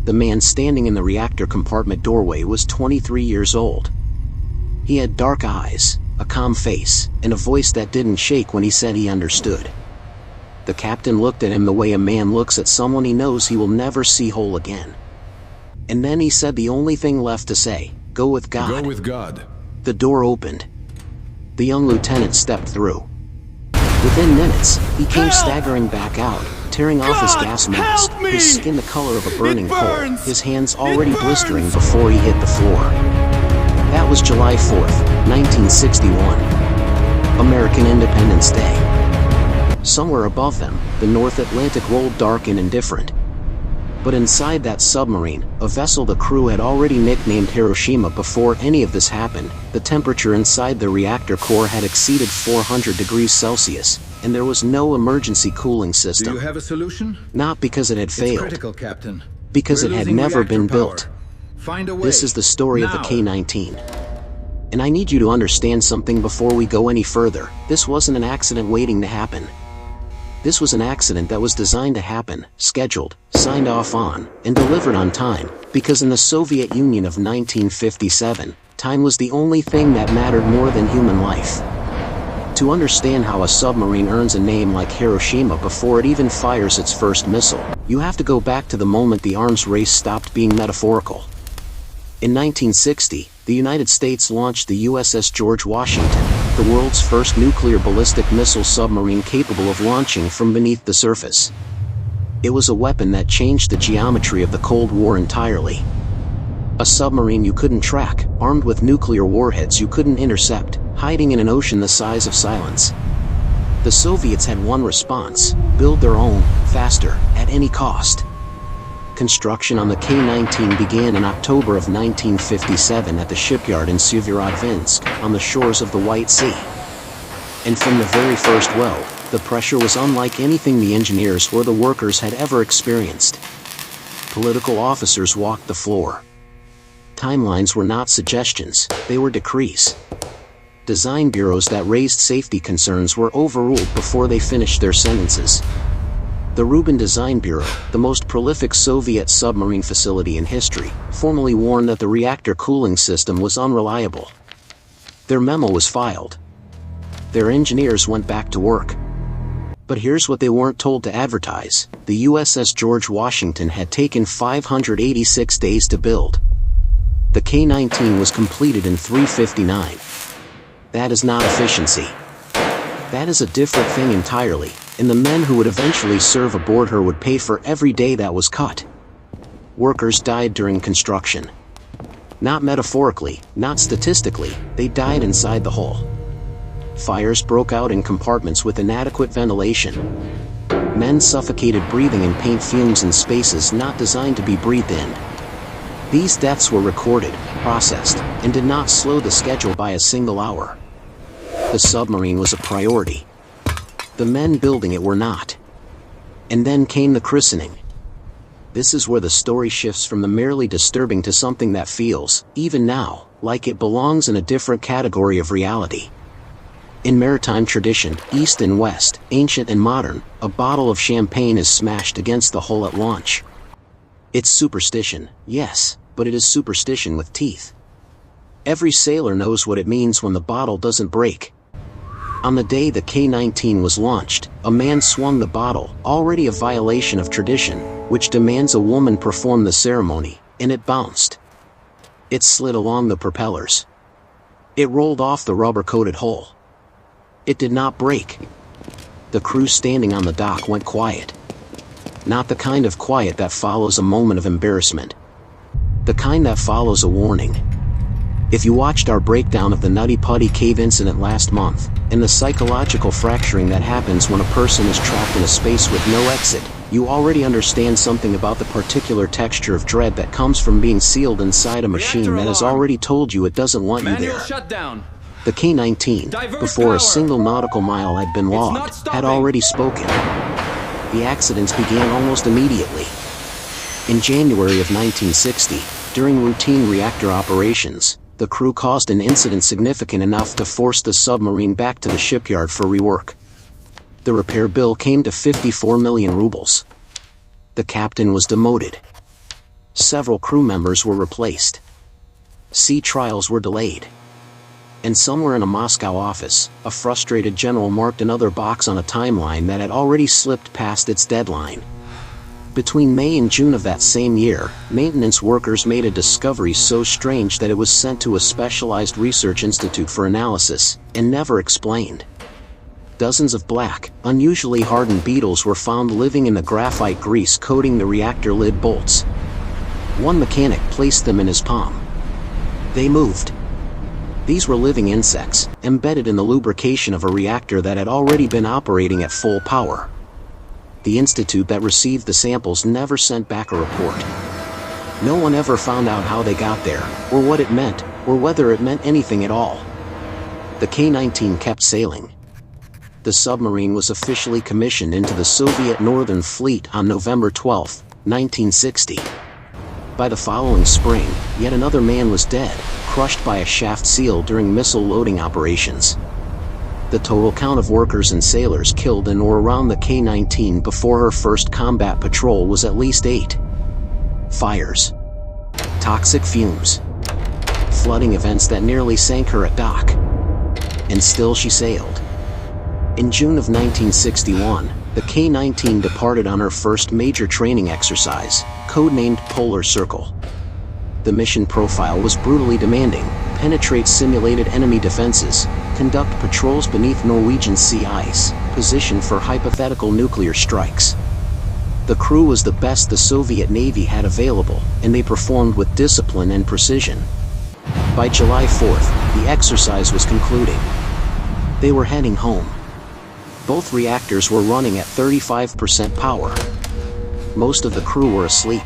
The man standing in the reactor compartment doorway was 23 years old. He had dark eyes, a calm face, and a voice that didn't shake when he said he understood. The captain looked at him the way a man looks at someone he knows he will never see whole again. And then he said the only thing left to say, "Go with God." Go with God. The door opened. The young lieutenant stepped through. Within minutes, he came staggering back out, tearing off his gas mask, his skin the color of a burning coal, his hands already blistering before he hit the floor. That was July 4th, 1961. American Independence Day. Somewhere above them, the North Atlantic rolled dark and indifferent. But inside that submarine, a vessel the crew had already nicknamed Hiroshima before any of this happened, the temperature inside the reactor core had exceeded 400 degrees Celsius, and there was no emergency cooling system. Do you have a solution? Not because it had failed. It's critical, Captain. Because it had never been built. Find a way. This is the story of the K-19. And I need you to understand something before we go any further. This wasn't an accident waiting to happen. This was an accident that was designed to happen, scheduled, signed off on, and delivered on time, because in the Soviet Union of 1957, time was the only thing that mattered more than human life. To understand how a submarine earns a name like Hiroshima before it even fires its first missile, you have to go back to the moment the arms race stopped being metaphorical. In 1960, the United States launched the USS George Washington, the world's first nuclear ballistic missile submarine capable of launching from beneath the surface. It was a weapon that changed the geometry of the Cold War entirely. A submarine you couldn't track, armed with nuclear warheads you couldn't intercept, hiding in an ocean the size of silence. The Soviets had one response: build their own, faster, at any cost. Construction on the K-19 began in October of 1957 at the shipyard in Severodvinsk, on the shores of the White Sea. And from the very first weld, the pressure was unlike anything the engineers or the workers had ever experienced. Political officers walked the floor. Timelines were not suggestions, they were decrees. Design bureaus that raised safety concerns were overruled before they finished their sentences. The Rubin Design Bureau, the most prolific Soviet submarine facility in history, formally warned that the reactor cooling system was unreliable. Their memo was filed. Their engineers went back to work. But here's what they weren't told to advertise: the USS George Washington had taken 586 days to build. The K-19 was completed in 359. That is not efficiency. That is a different thing entirely, and the men who would eventually serve aboard her would pay for every day that was cut. Workers died during construction. Not metaphorically, not statistically, they died inside the hull. Fires broke out in compartments with inadequate ventilation. Men suffocated breathing in paint fumes in spaces not designed to be breathed in. These deaths were recorded, processed, and did not slow the schedule by a single hour. The submarine was a priority. The men building it were not. And then came the christening. This is where the story shifts from the merely disturbing to something that feels, even now, like it belongs in a different category of reality. In maritime tradition, East and West, ancient and modern, a bottle of champagne is smashed against the hull at launch. It's superstition, yes, but it is superstition with teeth. Every sailor knows what it means when the bottle doesn't break. On the day the K-19 was launched, a man swung the bottle, already a violation of tradition, which demands a woman perform the ceremony, and it bounced. It slid along the propellers. It rolled off the rubber-coated hull. It did not break. The crew standing on the dock went quiet. Not the kind of quiet that follows a moment of embarrassment. The kind that follows a warning. If you watched our breakdown of the Nutty Putty Cave incident last month, and the psychological fracturing that happens when a person is trapped in a space with no exit, you already understand something about the particular texture of dread that comes from being sealed inside a machine that has already told you it doesn't want you there. The K-19, before a single nautical mile had been logged, had already spoken. The accidents began almost immediately. In January of 1960, during routine reactor operations, the crew caused an incident significant enough to force the submarine back to the shipyard for rework. The repair bill came to 54 million rubles. The captain was demoted. Several crew members were replaced. Sea trials were delayed. And somewhere in a Moscow office, a frustrated general marked another box on a timeline that had already slipped past its deadline. Between May and June of that same year, maintenance workers made a discovery so strange that it was sent to a specialized research institute for analysis, and never explained. Dozens of black, unusually hardened beetles were found living in the graphite grease coating the reactor lid bolts. One mechanic placed them in his palm. They moved. These were living insects, embedded in the lubrication of a reactor that had already been operating at full power. The institute that received the samples never sent back a report. No one ever found out how they got there, or what it meant, or whether it meant anything at all. The K-19 kept sailing. The submarine was officially commissioned into the Soviet Northern Fleet on November 12, 1960. By the following spring, yet another man was dead, crushed by a shaft seal during missile loading operations. The total count of workers and sailors killed in or around the K-19 before her first combat patrol was at least 8. Fires. Toxic fumes. Flooding events that nearly sank her at dock. And still she sailed. In June of 1961, the K-19 departed on her first major training exercise, codenamed Polar Circle. The mission profile was brutally demanding: penetrate simulated enemy defenses, conduct patrols beneath Norwegian sea ice, position for hypothetical nuclear strikes. The crew was the best the Soviet Navy had available, and they performed with discipline and precision. By July 4th, the exercise was concluding. They were heading home. Both reactors were running at 35% power. Most of the crew were asleep.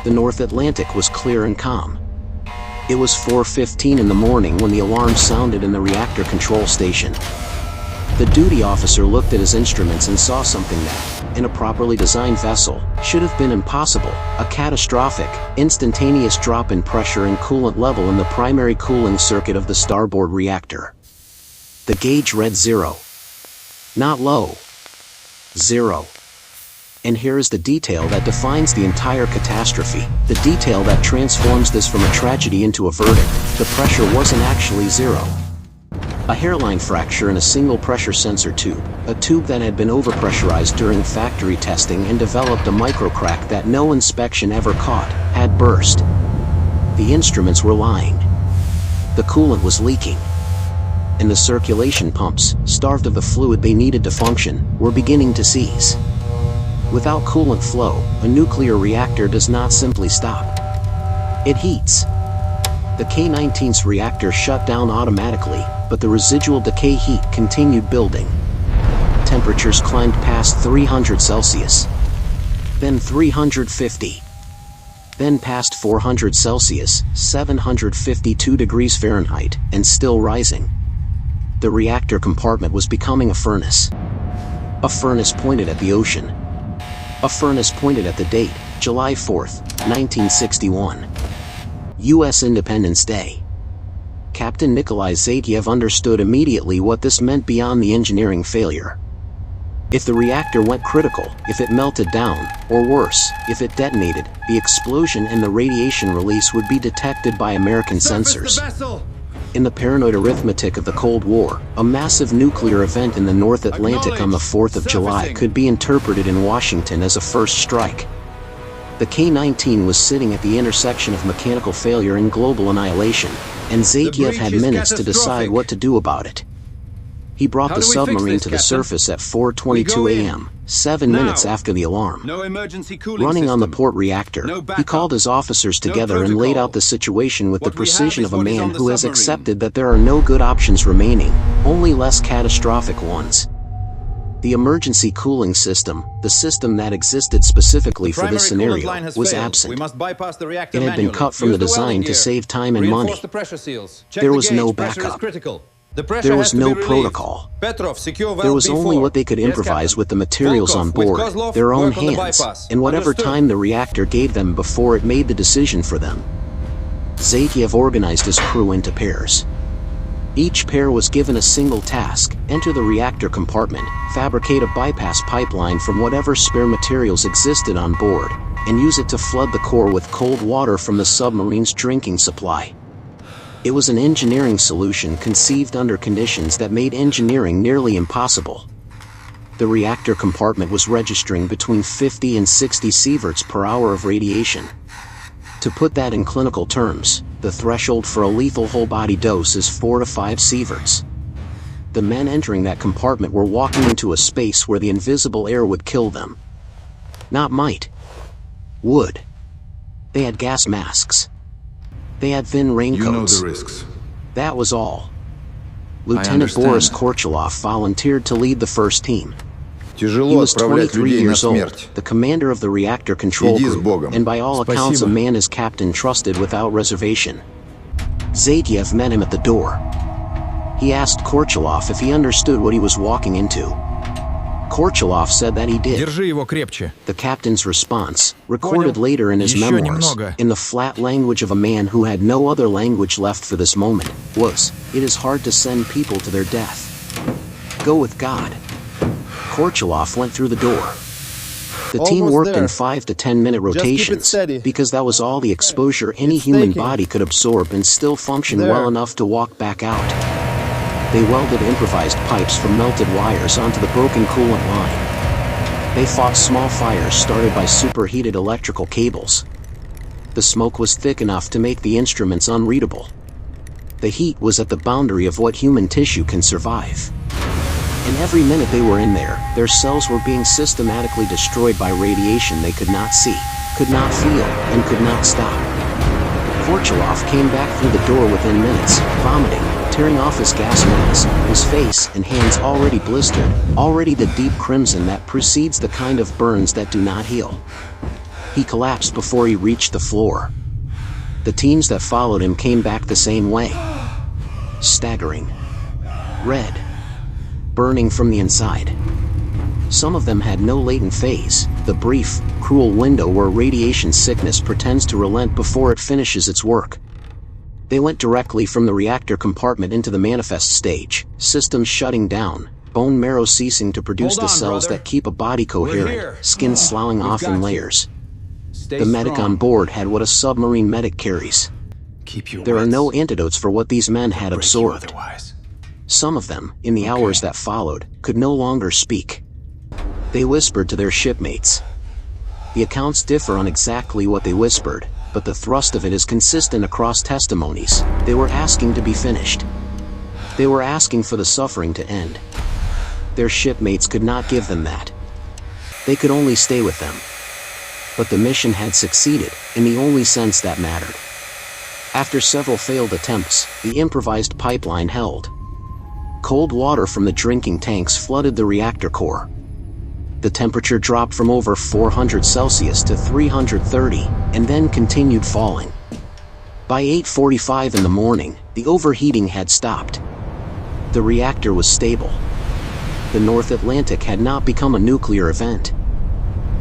The North Atlantic was clear and calm. It was 4:15 in the morning when the alarm sounded in the reactor control station. The duty officer looked at his instruments and saw something that, in a properly designed vessel, should have been impossible: a catastrophic, instantaneous drop in pressure and coolant level in the primary cooling circuit of the starboard reactor. The gauge read 0. Not low. 0. And here is the detail that defines the entire catastrophe, the detail that transforms this from a tragedy into a verdict. The pressure wasn't actually 0. A hairline fracture in a single pressure sensor tube, a tube that had been overpressurized during factory testing and developed a microcrack that no inspection ever caught, had burst. The instruments were lying. The coolant was leaking. And the circulation pumps, starved of the fluid they needed to function, were beginning to seize. Without coolant flow, a nuclear reactor does not simply stop. It heats. The K-19's reactor shut down automatically, but the residual decay heat continued building. Temperatures climbed past 300 Celsius. Then 350. Then past 400 Celsius, 752 degrees Fahrenheit, and still rising. The reactor compartment was becoming a furnace. A furnace pointed at the ocean. A furnace pointed at the date, July 4, 1961. U.S. Independence Day. Captain Nikolai Zateyev understood immediately what this meant beyond the engineering failure. If the reactor went critical, if it melted down, or worse, if it detonated, the explosion and the radiation release would be detected by American sensors. In the paranoid arithmetic of the Cold War, a massive nuclear event in the North Atlantic on the 4th of July could be interpreted in Washington as a first strike. The K-19 was sitting at the intersection of mechanical failure and global annihilation, and Zateyev had minutes to decide what to do about it. He brought the submarine to the surface at 4:22 a.m., 7 minutes after the alarm. Running on the port reactor, he called his officers together and laid out the situation with the precision of a man who has accepted that there are no good options remaining, only less catastrophic ones. The emergency cooling system, the system that existed specifically for this scenario, was absent. It had been cut from the design to save time and money. There was no backup. There was no protocol. There was only what they could improvise with the materials on board, their own hands, and whatever time the reactor gave them before it made the decision for them. Zateyev organized his crew into pairs. Each pair was given a single task: enter the reactor compartment, fabricate a bypass pipeline from whatever spare materials existed on board, and use it to flood the core with cold water from the submarine's drinking supply. It was an engineering solution conceived under conditions that made engineering nearly impossible. The reactor compartment was registering between 50 and 60 sieverts per hour of radiation. To put that in clinical terms, the threshold for a lethal whole-body dose is 4 to 5 sieverts. The men entering that compartment were walking into a space where the invisible air would kill them. Not might. Would. They had gas masks. They had thin raincoats. You know the risks. That was all. Lieutenant Boris Korchalov volunteered to lead the first team. He was 23 years old, the commander of the reactor control group, and by all accounts a man his captain trusted without reservation. Zateyev met him at the door. He asked Korchalov if he understood what he was walking into. Korchalov said that he did. Держи его крепче. The captain's response, recorded later in his memoirs, in the flat language of a man who had no other language left for this moment, was, "It is hard to send people to their death. Go with God." Korchalov went through the door. The team worked in 5 to 10 minute rotations, because that was all the exposure any human body could absorb and still function well enough to walk back out. They welded improvised pipes from melted wires onto the broken coolant line. They fought small fires started by superheated electrical cables. The smoke was thick enough to make the instruments unreadable. The heat was at the boundary of what human tissue can survive. And every minute they were in there, their cells were being systematically destroyed by radiation they could not see, could not feel, and could not stop. Korchalov came back through the door within minutes, vomiting, tearing off his gas mask, his face and hands already blistered, already the deep crimson that precedes the kind of burns that do not heal. He collapsed before he reached the floor. The teams that followed him came back the same way. Staggering. Red. Burning from the inside. Some of them had no latent phase, the brief, cruel window where radiation sickness pretends to relent before it finishes its work. They went directly from the reactor compartment into the manifest stage, systems shutting down, bone marrow ceasing to produce the cells that keep a body coherent, skin sloughing off in layers. The medic on board had what a submarine medic carries. There are no antidotes for what these men had absorbed. Some of them, in the hours that followed, could no longer speak. They whispered to their shipmates. The accounts differ on exactly what they whispered, but the thrust of it is consistent across testimonies. They were asking to be finished. They were asking for the suffering to end. Their shipmates could not give them that. They could only stay with them. But the mission had succeeded, in the only sense that mattered. After several failed attempts, the improvised pipeline held. Cold water from the drinking tanks flooded the reactor core. The temperature dropped from over 400 Celsius to 330, and then continued falling. By 8:45 in the morning, the overheating had stopped. The reactor was stable. The North Atlantic had not become a nuclear event.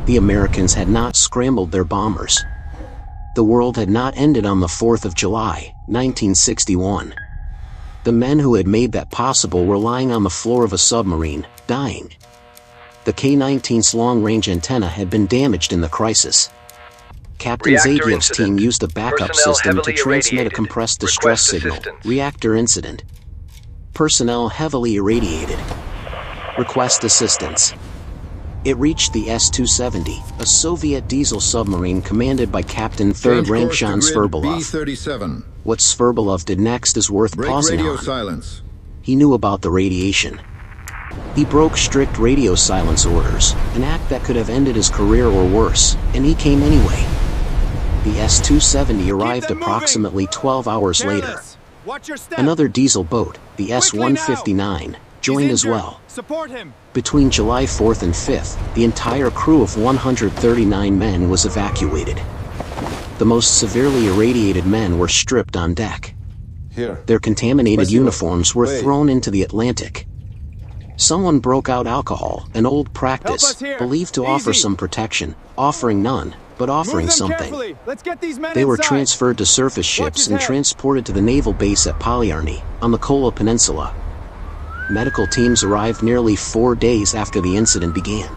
The Americans had not scrambled their bombers. The world had not ended on the 4th of July, 1961. The men who had made that possible were lying on the floor of a submarine, dying. The K-19's long-range antenna had been damaged in the crisis. Captain Zateyev's team used a backup system to transmit a compressed distress signal. Reactor incident. Personnel heavily irradiated. Request assistance. It reached the S-270, a Soviet diesel submarine commanded by Captain 3rd Rank Jean Sverdlov. B-37. What Sverdlov did next is worth pausing on. Silence. He knew about the radiation. He broke strict radio silence orders, an act that could have ended his career or worse, and he came anyway. The S-270 arrived approximately 12 hours later. Another diesel boat, the S-159, joined as well. Between July 4th and 5th, the entire crew of 139 men was evacuated. The most severely irradiated men were stripped on deck. Their contaminated uniforms were thrown into the Atlantic. Someone broke out alcohol, an old practice, believed to offer some protection, offering none, but offering something. They were transferred to surface ships and transported to the naval base at Polyarny, on the Kola Peninsula. Medical teams arrived nearly 4 days after the incident began.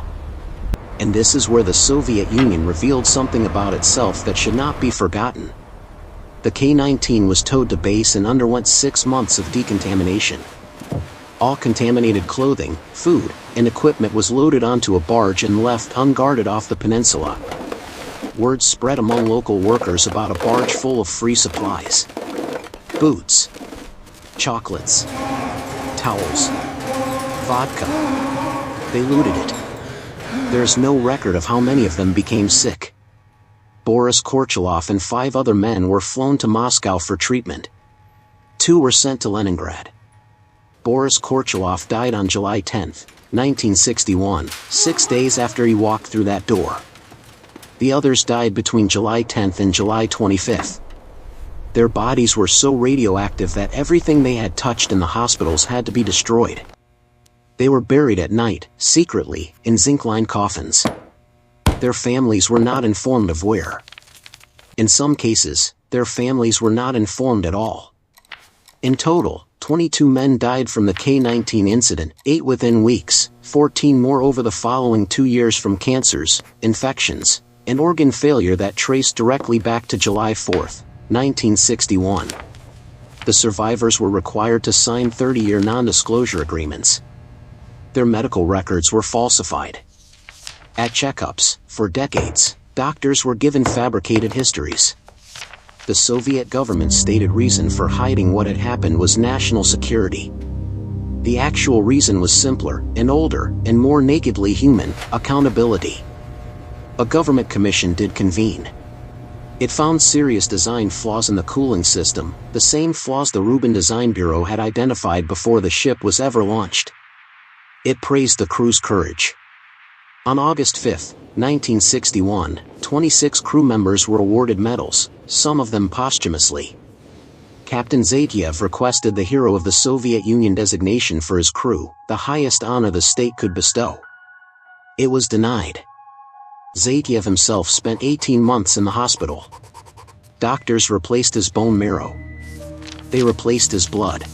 And this is where the Soviet Union revealed something about itself that should not be forgotten. The K-19 was towed to base and underwent 6 months of decontamination. All contaminated clothing, food, and equipment was loaded onto a barge and left unguarded off the peninsula. Word spread among local workers about a barge full of free supplies. Boots, chocolates, towels, vodka. They looted it. There's no record of how many of them became sick. Boris Korchalov and 5 other men were flown to Moscow for treatment. 2 were sent to Leningrad. Boris Korchalov died on July 10, 1961, 6 days after he walked through that door. The others died between July 10 and July 25. Their bodies were so radioactive that everything they had touched in the hospitals had to be destroyed. They were buried at night, secretly, in zinc-lined coffins. Their families were not informed of where. In some cases, their families were not informed at all. In total, 22 men died from the K-19 incident, 8 within weeks, 14 more over the following 2 years from cancers, infections, and organ failure that traced directly back to July 4, 1961. The survivors were required to sign 30-year non-disclosure agreements. Their medical records were falsified. At checkups, for decades, doctors were given fabricated histories. The Soviet government's stated reason for hiding what had happened was national security. The actual reason was simpler, and older, and more nakedly human: accountability. A government commission did convene. It found serious design flaws in the cooling system, the same flaws the Rubin Design Bureau had identified before the ship was ever launched. It praised the crew's courage. On August 5, 1961, 26 crew members were awarded medals, some of them posthumously. Captain Zateyev requested the Hero of the Soviet Union designation for his crew, the highest honor the state could bestow. It was denied. Zateyev himself spent 18 months in the hospital. Doctors replaced his bone marrow. They replaced his blood.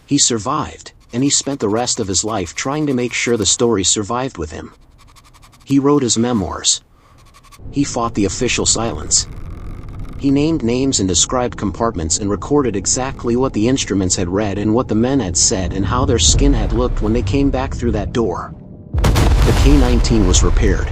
He survived, and he spent the rest of his life trying to make sure the story survived with him. He wrote his memoirs. He fought the official silence. He named names and described compartments and recorded exactly what the instruments had read and what the men had said and how their skin had looked when they came back through that door. The K-19 was repaired.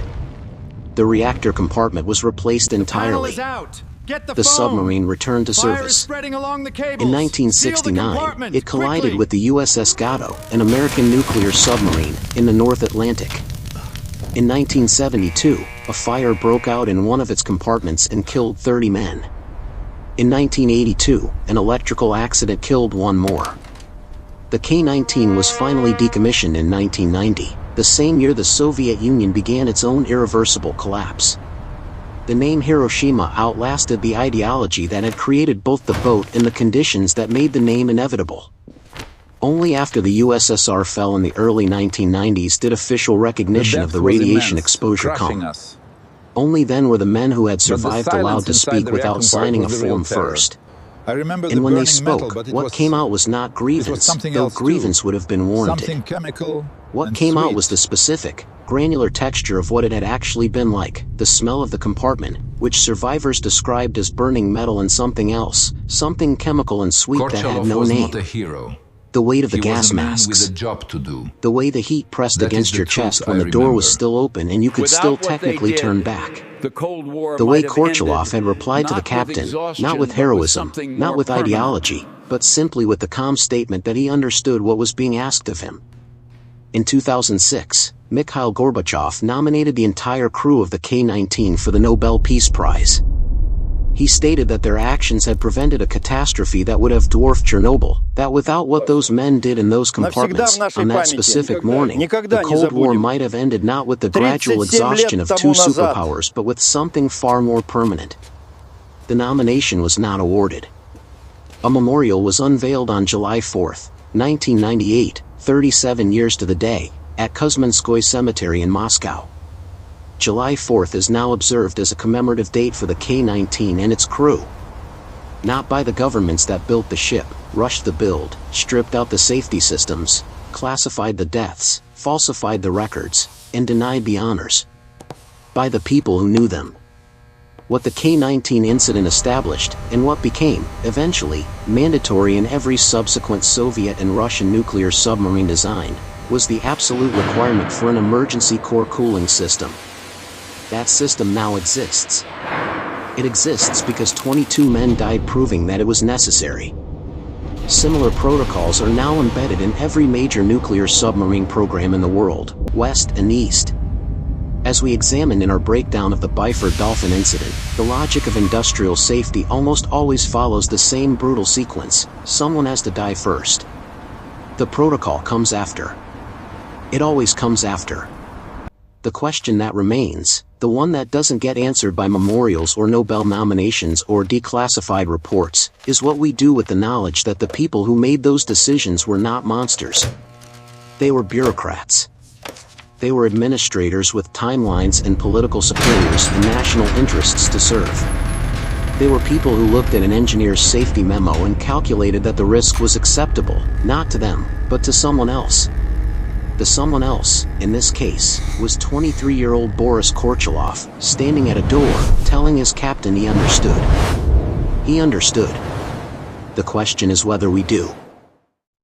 The reactor compartment was replaced entirely. The submarine returned to service. In 1969, it collided with the USS Gatto, an American nuclear submarine, in the North Atlantic. In 1972, a fire broke out in one of its compartments and killed 30 men. In 1982, an electrical accident killed 1 more. The K-19 was finally decommissioned in 1990, the same year the Soviet Union began its own irreversible collapse. The name Hiroshima outlasted the ideology that had created both the boat and the conditions that made the name inevitable. Only after the USSR fell in the early 1990s did official recognition of the radiation exposure come. Only then were the men who had survived allowed to speak without signing a form first. And when they spoke, what came out was not grievance, though grievance would have been warranted. What came out was the specific, granular texture of what it had actually been like, the smell of the compartment, which survivors described as burning metal and something else, something chemical and sweet that had no name. The weight of the gas masks, the way the heat pressed against your chest when the door was still open and you could still technically turn back. The way Korchalov had replied to the captain, not with heroism, not with ideology, but simply with the calm statement that he understood what was being asked of him. In 2006, Mikhail Gorbachev nominated the entire crew of the K-19 for the Nobel Peace Prize. He stated that their actions had prevented a catastrophe that would have dwarfed Chernobyl, that without what those men did in those compartments, on that specific morning, the Cold War might have ended not with the gradual exhaustion of 2 superpowers but with something far more permanent. The nomination was not awarded. A memorial was unveiled on July 4, 1998, 37 years to the day, at Kuzminskoye Cemetery in Moscow. July 4th is now observed as a commemorative date for the K-19 and its crew. Not by the governments that built the ship, rushed the build, stripped out the safety systems, classified the deaths, falsified the records, and denied the honors, by the people who knew them. What the K-19 incident established, and what became, eventually, mandatory in every subsequent Soviet and Russian nuclear submarine design, was the absolute requirement for an emergency core cooling system. That system now exists. It exists because 22 men died proving that it was necessary. Similar protocols are now embedded in every major nuclear submarine program in the world, West and East. As we examined in our breakdown of the Byford Dolphin incident, the logic of industrial safety almost always follows the same brutal sequence: someone has to die first. The protocol comes after. It always comes after. The question that remains, the one that doesn't get answered by memorials or Nobel nominations or declassified reports, is what we do with the knowledge that the people who made those decisions were not monsters. They were bureaucrats. They were administrators with timelines and political superiors and national interests to serve. They were people who looked at an engineer's safety memo and calculated that the risk was acceptable, not to them, but to someone else. The someone else, in this case, was 23-year-old Boris Korchalov, standing at a door, telling his captain he understood. He understood. The question is whether we do.